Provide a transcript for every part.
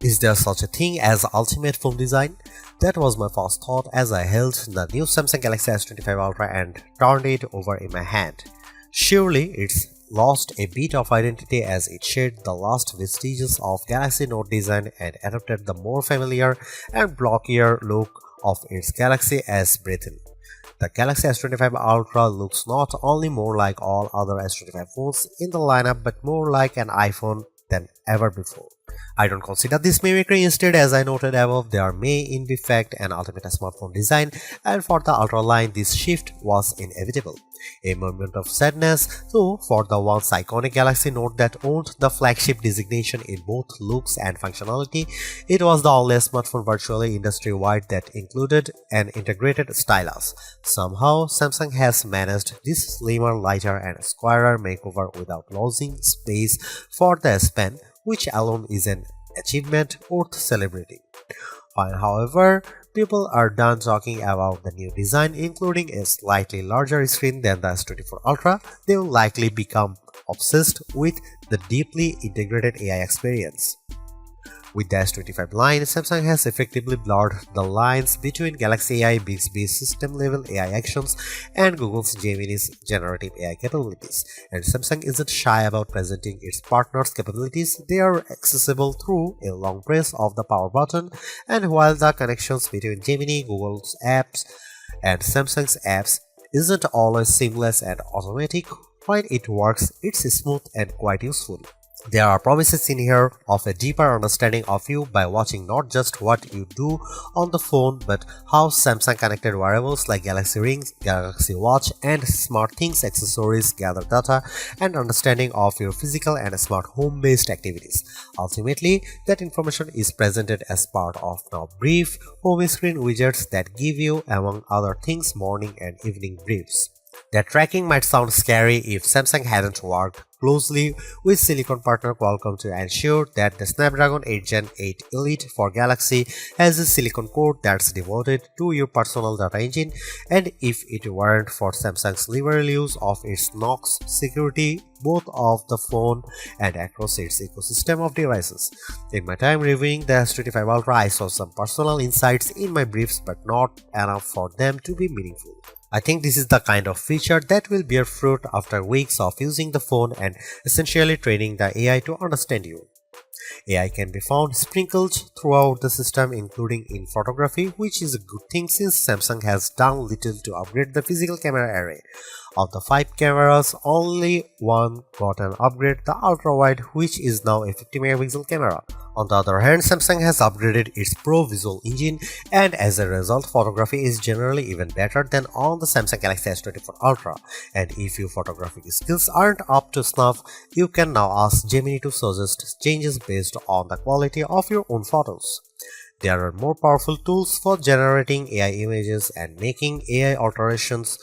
Is there such a thing as ultimate phone design? That was my first thought as I held the new Samsung Galaxy S25 Ultra and turned it over in my hand. Surely it's lost a bit of identity as it shed the last vestiges of Galaxy Note design and adopted the more familiar and blockier look of its Galaxy S breathing. The Galaxy S25 Ultra looks not only more like all other S25 phones in the lineup but more like an iPhone than ever before. I don't consider this mimicry. Instead, as I noted above, there may in fact an ultimate smartphone design, and for the Ultra line this shift was inevitable. A moment of sadness, though, for the once iconic Galaxy Note that owned the flagship designation in both looks and functionality. It was the only smartphone virtually industry-wide that included an integrated stylus. Somehow, Samsung has managed this slimmer, lighter and squarer makeover without losing space for the S Pen, which alone is an achievement worth celebrating. However, people are done talking about the new design, including a slightly larger screen than the S24 Ultra. They will likely become obsessed with the deeply integrated AI experience. With the S25 line, Samsung has effectively blurred the lines between Galaxy AI Bixby's system-level AI actions and Google's Gemini's generative AI capabilities. And Samsung isn't shy about presenting its partners' capabilities. They are accessible through a long press of the power button, and while the connections between Gemini, Google's apps, and Samsung's apps isn't always seamless and automatic, when it works, it's smooth and quite useful. There are promises in here of a deeper understanding of you by watching not just what you do on the phone but how Samsung connected wearables like Galaxy Rings, Galaxy Watch and SmartThings accessories gather data and understanding of your physical and smart home-based activities. Ultimately, that information is presented as part of now brief home screen widgets that give you, among other things, morning and evening briefs. That tracking might sound scary if Samsung hadn't worked closely with silicon partner Qualcomm to ensure that the Snapdragon 8 Gen 8 Elite for Galaxy has a silicon core that's devoted to your personal data engine, and if it weren't for Samsung's liberal use of its Knox security both of the phone and across its ecosystem of devices. In my time reviewing the S25 Ultra, I saw some personal insights in my briefs but not enough for them to be meaningful. I think this is the kind of feature that will bear fruit after weeks of using the phone and essentially training the AI to understand you. AI can be found sprinkled throughout the system, including in photography, which is a good thing since Samsung has done little to upgrade the physical camera array. Of the 5 cameras, only one got an upgrade, the ultra-wide, which is now a 50-megapixel camera. On the other hand, Samsung has upgraded its Pro Visual engine, and as a result, photography is generally even better than on the Samsung Galaxy S24 Ultra. And if your photographic skills aren't up to snuff, you can now ask Gemini to suggest changes based on the quality of your own photos. There are more powerful tools for generating AI images and making AI alterations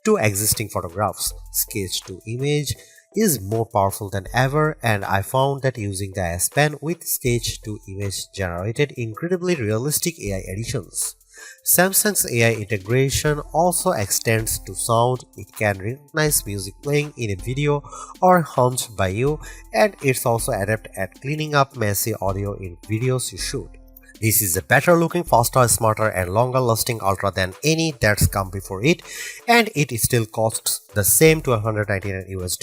to existing photographs. Sketch to image is more powerful than ever, and I found that using the S Pen with sketch to image generated incredibly realistic AI editions. Samsung's AI integration also extends to sound. It can recognize music playing in a video or hummed by you, and it's also adept at cleaning up messy audio in videos you shoot. This is a better looking, faster, smarter and longer lasting Ultra than any that's come before it, and it still costs the same $199 US.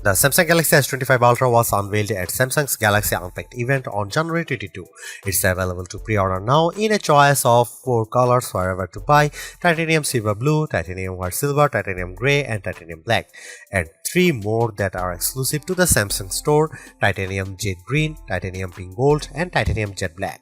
The Samsung Galaxy S25 Ultra was unveiled at Samsung's Galaxy Unpacked event on January 22. It's available to pre-order now in a choice of 4 colors wherever to buy: titanium silver blue, titanium white silver, titanium grey and titanium black, and 3 more that are exclusive to the Samsung store: titanium jet green, titanium pink gold and titanium jet black.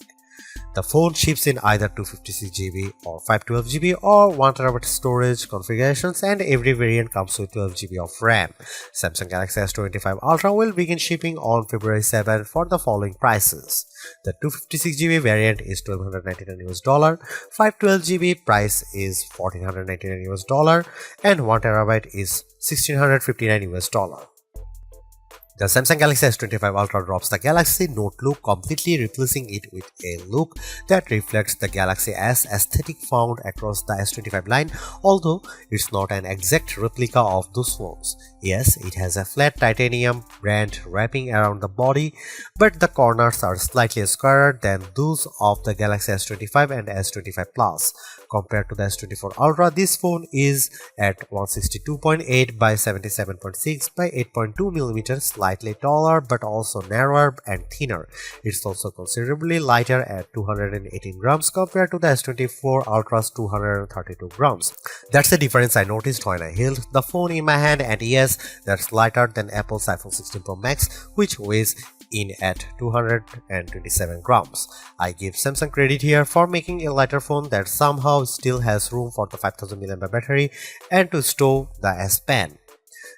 The phone ships in either 256GB or 512GB or 1TB storage configurations, and every variant comes with 12GB of RAM. Samsung Galaxy S25 Ultra will begin shipping on February 7 for the following prices. The 256GB variant is $1,299 US, 512GB price is $1,499 US, and 1TB is $1,659 US. The Samsung Galaxy S25 Ultra drops the Galaxy Note look, completely replacing it with a look that reflects the Galaxy S aesthetic found across the S25 line, although it's not an exact replica of those phones. Yes, it has a flat titanium band wrapping around the body, but the corners are slightly squarer than those of the Galaxy S25 and S25 Plus. Compared to the S24 Ultra, this phone is at 162.8 by 77.6 by 8.2mm, slightly taller but also narrower and thinner. It's also considerably lighter at 218 grams compared to the S24 Ultra's 232 grams. That's the difference I noticed when I held the phone in my hand, and yes, that's lighter than Apple's iPhone 16 Pro Max, which weighs in at 227 grams. I give Samsung credit here for making a lighter phone that somehow still has room for the 5000 mAh battery and to stow the S Pen.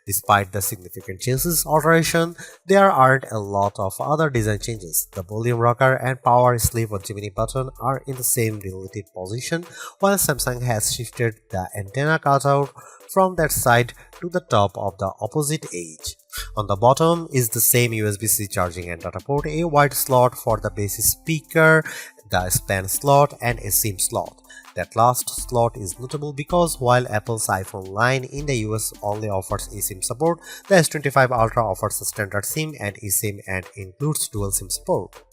Despite the significant changes alteration, there aren't a lot of other design changes. The volume rocker and power sleeve or Gemini button are in the same relative position, while Samsung has shifted the antenna cutout from that side to the top of the opposite edge. On the bottom is the same USB-C charging and data port, a wide slot for the base speaker, the S Pen slot, and a SIM slot. That last slot is notable because while Apple's iPhone line in the US only offers eSIM support, the S25 Ultra offers a standard SIM and eSIM and includes dual SIM support.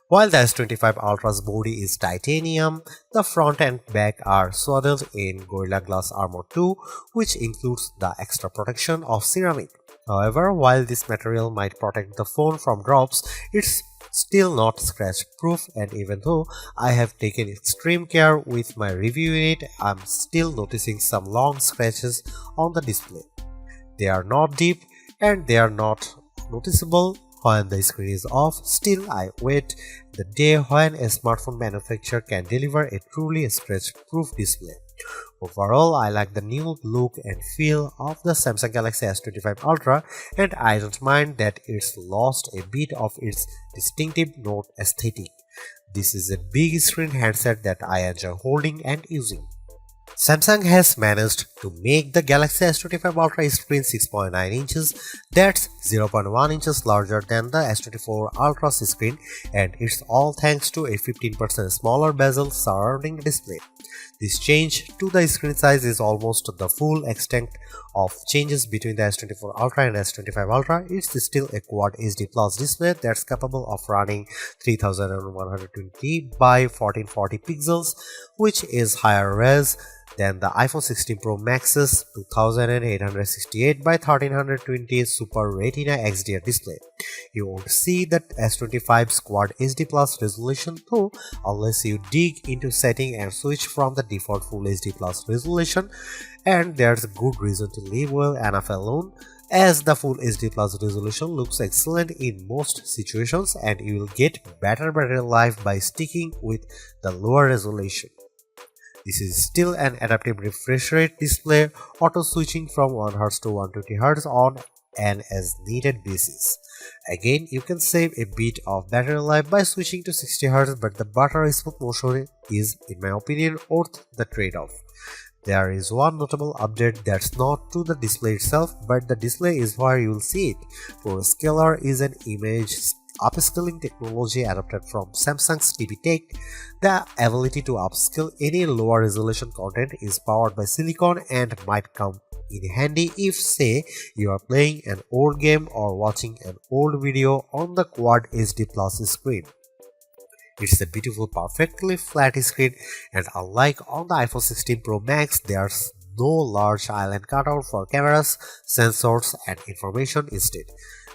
While the S25 Ultra's body is titanium, the front and back are swaddled in Gorilla Glass Armor 2, which includes the extra protection of ceramic. However, while this material might protect the phone from drops, it's still not scratch proof, and even though I have taken extreme care with my review unit, I'm still noticing some long scratches on the display. They are not deep and they are not noticeable when the screen is off. Still, I wait the day when a smartphone manufacturer can deliver a truly scratch-proof display. Overall, I like the new look and feel of the Samsung Galaxy S25 Ultra, and I don't mind that it's lost a bit of its distinctive Note aesthetic. This is a big screen handset that I enjoy holding and using. Samsung has managed to make the Galaxy S25 Ultra screen 6.9 inches, that's 0.1 inches larger than the S24 Ultra's screen, and it's all thanks to a 15% smaller bezel surrounding the display. This change to the screen size is almost the full extent of changes between the S24 Ultra and S25 Ultra. It's still a Quad HD Plus display that's capable of running 3120 by 1440 pixels, which is higher res than the iPhone 16 Pro Max's 2868 by 1320 Super Retina XDR display. You won't see that S25's Quad HD Plus resolution though unless you dig into setting and switch from the default Full HD Plus resolution, and there's a good reason to leave well enough alone, as the Full HD Plus resolution looks excellent in most situations and you will get better battery life by sticking with the lower resolution. This is still an adaptive refresh rate display, auto switching from 1Hz to 120Hz on an as needed basis. Again, you can save a bit of battery life by switching to 60Hz, but the battery smooth motion is, in my opinion, worth the trade-off. There is one notable update that's not to the display itself, but the display is where you will see it. ProScaler is an image upscaling technology adapted from Samsung's TV Tech. The ability to upscale any lower resolution content is powered by silicon and might come in handy if, say, you are playing an old game or watching an old video on the Quad HD Plus screen. It's a beautiful, perfectly flat screen, and unlike on the iPhone 16 Pro Max, there's no large island cutout for cameras, sensors, and information. Instead,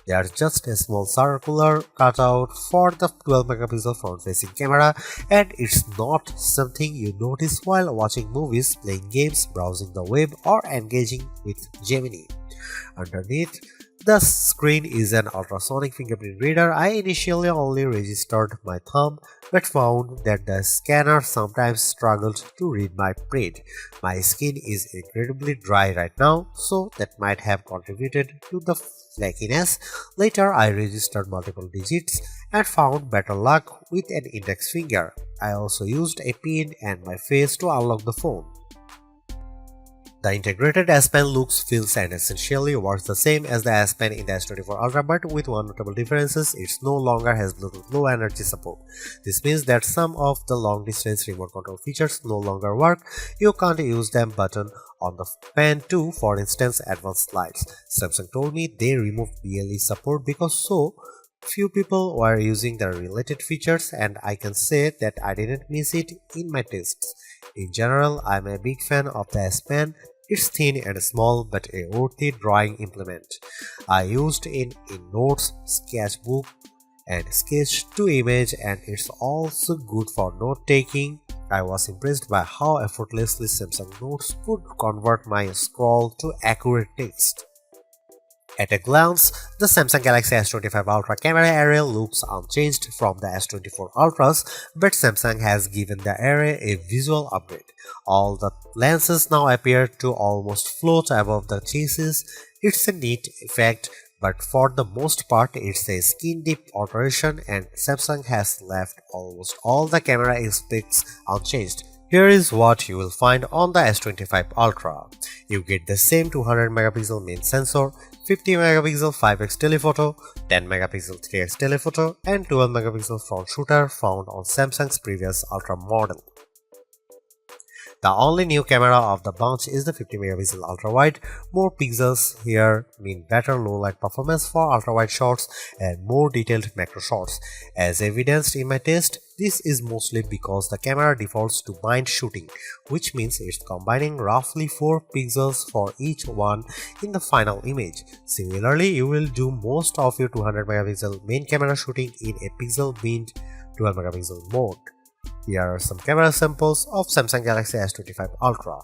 there's just a small circular cutout for the 12-megapixel front-facing camera, and it's not something you notice while watching movies, playing games, browsing the web, or engaging with Gemini. Underneath the screen is an ultrasonic fingerprint reader. I initially only registered my thumb, but found that the scanner sometimes struggled to read my print. My skin is incredibly dry right now, so that might have contributed to the flakiness. Later, I registered multiple digits and found better luck with an index finger. I also used a pin and my face to unlock the phone. The integrated S Pen looks, feels and essentially works the same as the S Pen in the S24 Ultra, but with one notable difference: it no longer has Bluetooth Low Energy support. This means that some of the long distance remote control features no longer work. You can't use them button on the Pen 2, for instance, advanced lights. Samsung told me they removed BLE support because so few people were using the related features, and I can say that I didn't miss it in my tests. In general, I'm a big fan of the S Pen. It's thin and small but a worthy drawing implement. I used it in notes, sketchbook and sketch to image, and it's also good for note taking. I was impressed by how effortlessly Samsung Notes could convert my scroll to accurate text. At a glance, the Samsung Galaxy S25 Ultra camera array looks unchanged from the S24 Ultras, but Samsung has given the array a visual upgrade. All the lenses now appear to almost float above the chassis. It's a neat effect, but for the most part it's a skin-deep alteration, and Samsung has left almost all the camera aspects unchanged. Here is what you will find on the S25 Ultra. You get the same 200 megapixel main sensor, 50 megapixel 5x telephoto, 10 megapixel 3x telephoto, and 12 megapixel front shooter found on Samsung's previous Ultra model. The only new camera of the bunch is the 50 megapixel ultra wide. More pixels here mean better low light performance for ultra wide shots and more detailed macro shots. As evidenced in my test, this is mostly because the camera defaults to bind shooting, which means it's combining roughly 4 pixels for each one in the final image. Similarly, you will do most of your 200 megapixel main camera shooting in a pixel binned 12 megapixel mode. Here are some camera samples of Samsung Galaxy S25 Ultra.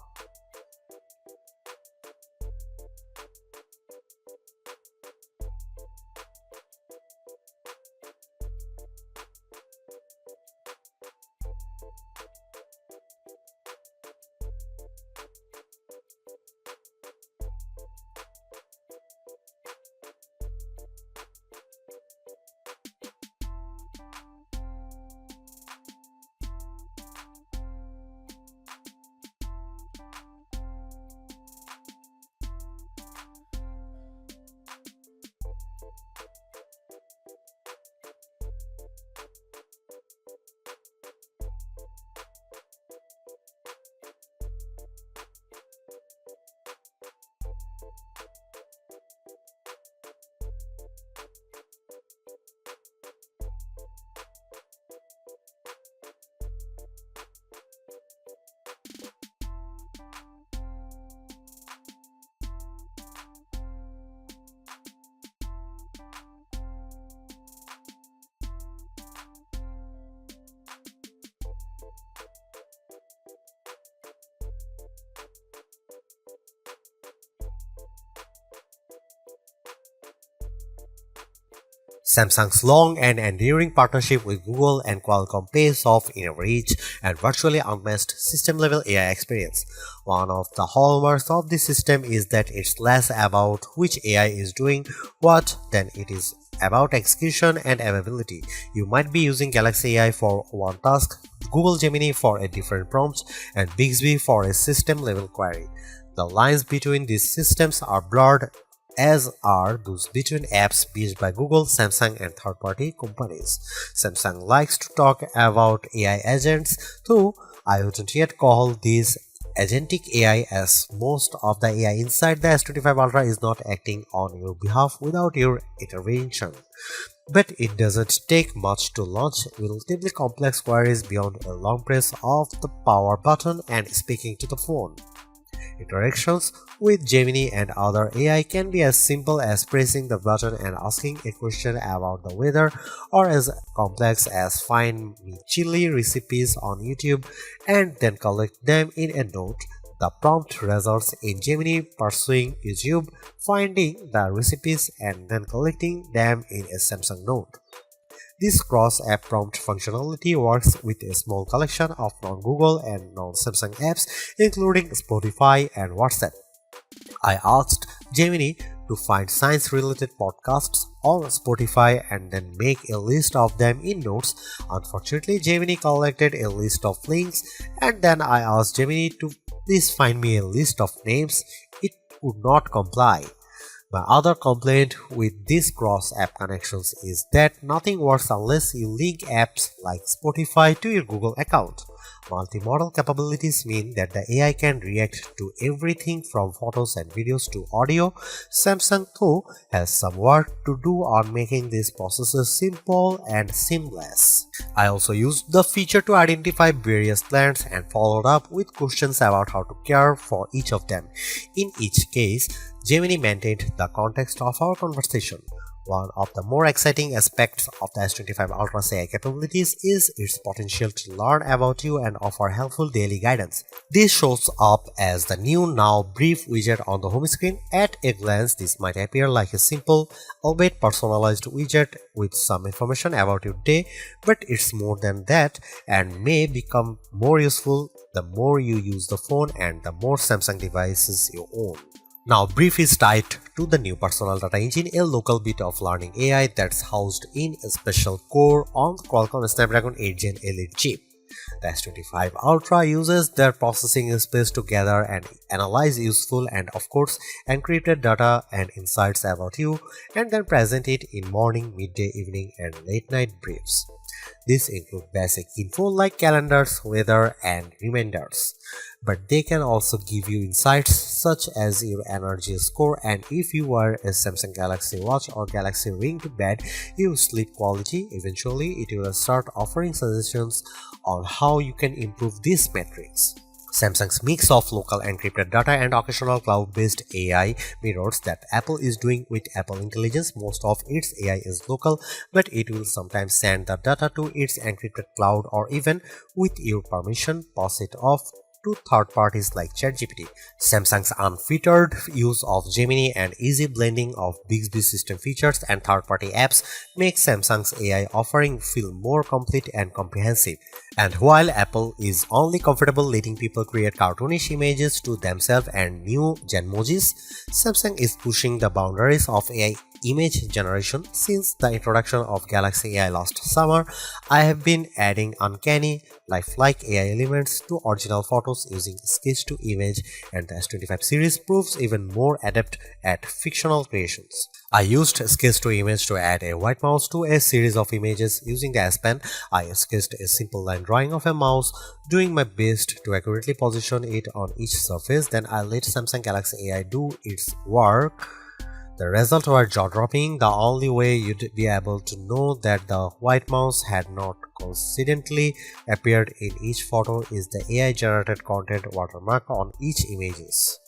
Samsung's long and enduring partnership with Google and Qualcomm pays off in a rich and virtually unmatched system-level AI experience. One of the hallmarks of this system is that it's less about which AI is doing what than it is about execution and availability. You might be using Galaxy AI for one task, Google Gemini for a different prompt, and Bixby for a system-level query. The lines between these systems are blurred, as are those between apps built by Google, Samsung, and third-party companies. Samsung likes to talk about AI agents, though I wouldn't yet call these agentic AI, as most of the AI inside the S25 Ultra is not acting on your behalf without your intervention. But it doesn't take much to launch relatively complex queries beyond a long press of the power button and speaking to the phone. Interactions with Gemini and other AI can be as simple as pressing the button and asking a question about the weather, or as complex as find me chili recipes on YouTube and then collect them in a note. The prompt results in Gemini pursuing YouTube, finding the recipes and then collecting them in a Samsung note. This cross-app prompt functionality works with a small collection of non-Google and non-Samsung apps, including Spotify and WhatsApp. I asked Gemini to find science-related podcasts on Spotify and then make a list of them in notes. Unfortunately, Gemini collected a list of links, and then I asked Gemini to Please find me a list of names. It would not comply. My other complaint with these cross-app connections is that nothing works unless you link apps like Spotify to your Google account. Multi-modal capabilities mean that the AI can react to everything from photos and videos to audio. Samsung, though, has some work to do on making these processes simple and seamless. I also used the feature to identify various plants and followed up with questions about how to care for each of them. In each case, Gemini maintained the context of our conversation. One of the more exciting aspects of the S25 Ultra's AI capabilities is its potential to learn about you and offer helpful daily guidance. This shows up as the new Now Brief widget on the home screen. At a glance, this might appear like a simple, albeit personalized widget with some information about your day, but it's more than that and may become more useful the more you use the phone and the more Samsung devices you own. Now, Brief is tied to the new personal data engine, a local bit of learning AI that's housed in a special core on the Qualcomm Snapdragon 8 Gen Elite chip. The S25 Ultra uses their processing space to gather and analyze useful and, of course, encrypted data and insights about you, and then present it in morning, midday, evening, and late night briefs. These include basic info like calendars, weather, and reminders. But they can also give you insights such as your energy score and if you wear a Samsung Galaxy Watch or Galaxy Ring to bed, your sleep quality. Eventually, it will start offering suggestions on how you can improve these metrics. Samsung's mix of local encrypted data and occasional cloud-based AI mirrors that Apple is doing with Apple Intelligence. Most of its AI is local, but it will sometimes send the data to its encrypted cloud or even, with your permission, pass it off to third parties like ChatGPT. Samsung's unfettered use of Gemini and easy blending of Bixby system features and third-party apps makes Samsung's AI offering feel more complete and comprehensive. And while Apple is only comfortable letting people create cartoonish images to themselves and new Genmojis, Samsung is pushing the boundaries of AI image generation. Since the introduction of Galaxy AI last summer, I have been adding uncanny, lifelike AI elements to original photos using sketch to image, and the S25 series proves even more adept at fictional creations. I used sketch to image to add a white mouse to a series of images using the S Pen. I sketched a simple line drawing of a mouse, doing my best to accurately position it on each surface. Then I let Samsung Galaxy AI do its work. The results were jaw-dropping. The only way you'd be able to know that the white mouse had not coincidentally appeared in each photo is the AI-generated content watermark on each images.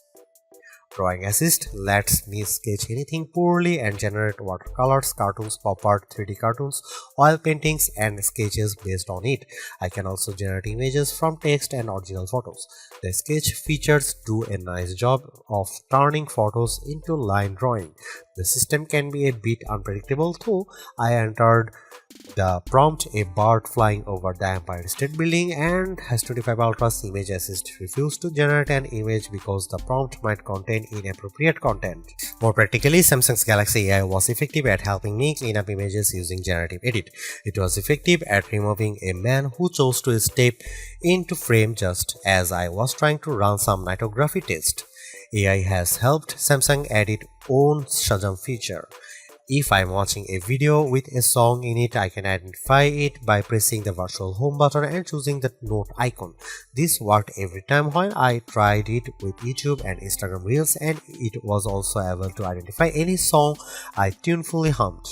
Drawing Assist lets me sketch anything poorly and generate watercolors, cartoons, pop art, 3D cartoons, oil paintings, and sketches based on it. I can also generate images from text and original photos. The sketch features do a nice job of turning photos into line drawing. The system can be a bit unpredictable, though. I entered the prompt a bird flying over the Empire State Building, and S25 Ultra's Image Assist refused to generate an image because the prompt might contain inappropriate content. More practically, Samsung's Galaxy AI was effective at helping me clean up images using generative edit. It was effective at removing a man who chose to step into frame just as I was trying to run some nightography test. AI has helped Samsung add its own Shazam feature. If I'm watching a video with a song in it, I can identify it by pressing the virtual home button and choosing the note icon. This worked every time when I tried it with YouTube and Instagram Reels, and it was also able to identify any song I tunefully hummed.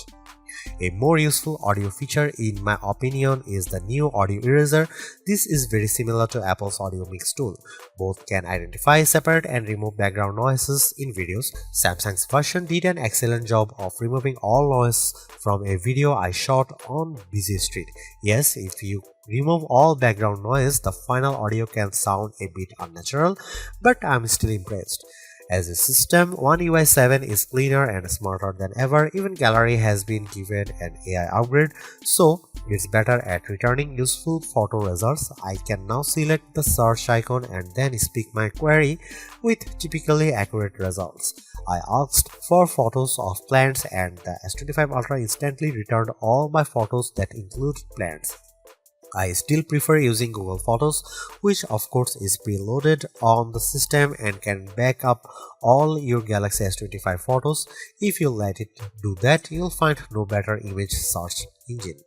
A more useful audio feature in my opinion is the new audio eraser. This is very similar to Apple's audio mix tool. Both can identify, separate and remove background noises in videos. Samsung's version did an excellent job of removing all noise from a video I shot on busy street. Yes, if you remove all background noise, the final audio can sound a bit unnatural, but I'm still impressed. As a system, One UI 7 is cleaner and smarter than ever. Even Gallery has been given an AI upgrade, so it's better at returning useful photo results. I can now select the search icon and then speak my query with typically accurate results. I asked for photos of plants and the S25 Ultra instantly returned all my photos that include plants. I still prefer using Google Photos, which of course is preloaded on the system and can back up all your Galaxy S25 photos. If you let it do that, you'll find no better image search engine.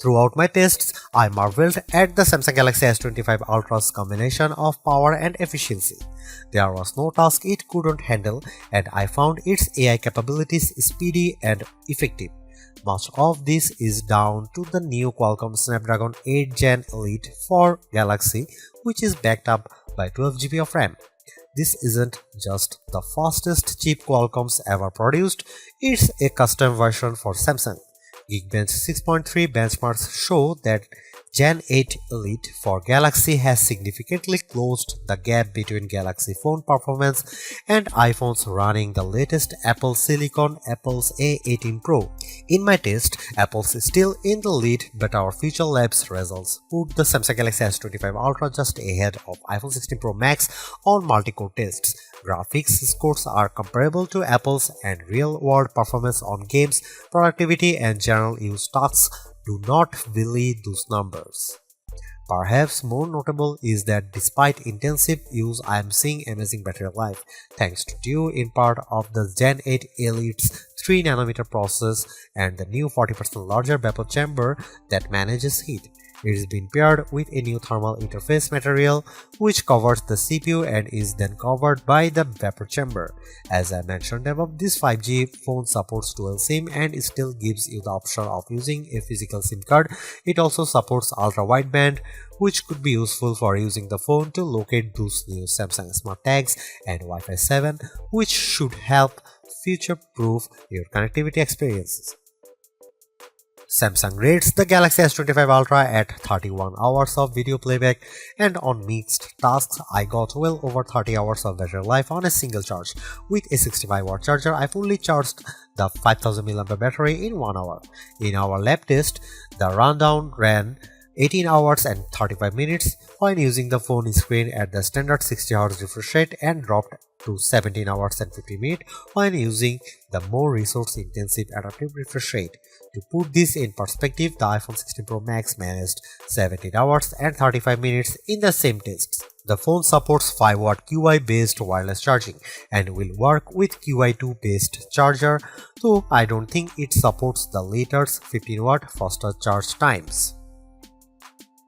Throughout my tests, I marveled at the Samsung Galaxy S25 Ultra's combination of power and efficiency. There was no task it couldn't handle, and I found its AI capabilities speedy and effective. Much of this is down to the new Qualcomm Snapdragon 8 Gen Elite for Galaxy, which is backed up by 12GB of RAM. This isn't just the fastest chip Qualcomm's ever produced, it's a custom version for Samsung. Geekbench 6.3 benchmarks show that Gen 8 Elite for Galaxy has significantly closed the gap between Galaxy phone performance and iPhones running the latest Apple Silicon Apple's A18 Pro. In my test, Apple's still in the lead, but our Future Labs results put the Samsung Galaxy S25 Ultra just ahead of iPhone 16 Pro Max on multi-core tests. Graphics scores are comparable to Apple's, and real-world performance on games, productivity, and general use tasks do not belie those numbers. Perhaps more notable is that despite intensive use, I am seeing amazing battery life, thanks to due in part of the Gen 8 Elite's 3nm process and the new 40% larger vapor chamber that manages heat. It is being paired with a new thermal interface material which covers the CPU and is then covered by the vapor chamber. As I mentioned above, this 5G phone supports dual SIM and still gives you the option of using a physical SIM card. It also supports ultra-wideband, which could be useful for using the phone to locate those new Samsung Smart Tags, and Wi-Fi 7, which should help future-proof your connectivity experiences. Samsung rates the Galaxy S25 Ultra at 31 hours of video playback, and on mixed tasks I got well over 30 hours of battery life on a single charge. With a 65-watt charger, I fully charged the 5000 mAh battery in 1 hour. In our lab test, the rundown ran 18 hours and 35 minutes when using the phone screen at the standard 60Hz refresh rate, and dropped to 17 hours and 50 minutes when using the more resource-intensive adaptive refresh rate. To put this in perspective, the iPhone 16 Pro Max managed 17 hours and 35 minutes in the same tests. The phone supports 5W QI-based wireless charging and will work with QI2-based charger, though I don't think it supports the latter's 15W faster charge times.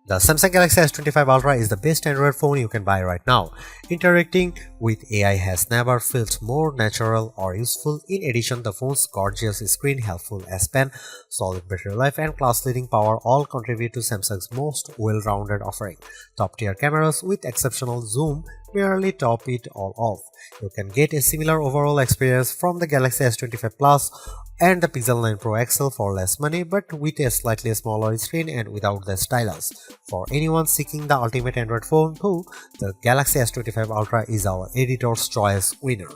The Samsung Galaxy S25 Ultra is the best Android phone you can buy right now. Interacting with AI has never felt more natural or useful. In addition, the phone's gorgeous screen, helpful S Pen, solid battery life, and class-leading power all contribute to Samsung's most well-rounded offering. Top-tier cameras with exceptional zoom merely top it all off. You can get a similar overall experience from the Galaxy S25 Plus and the Pixel 9 Pro XL for less money, but with a slightly smaller screen and without the stylus. For anyone seeking the ultimate Android phone, though, the Galaxy S25 Ultra is our editor's choice winner.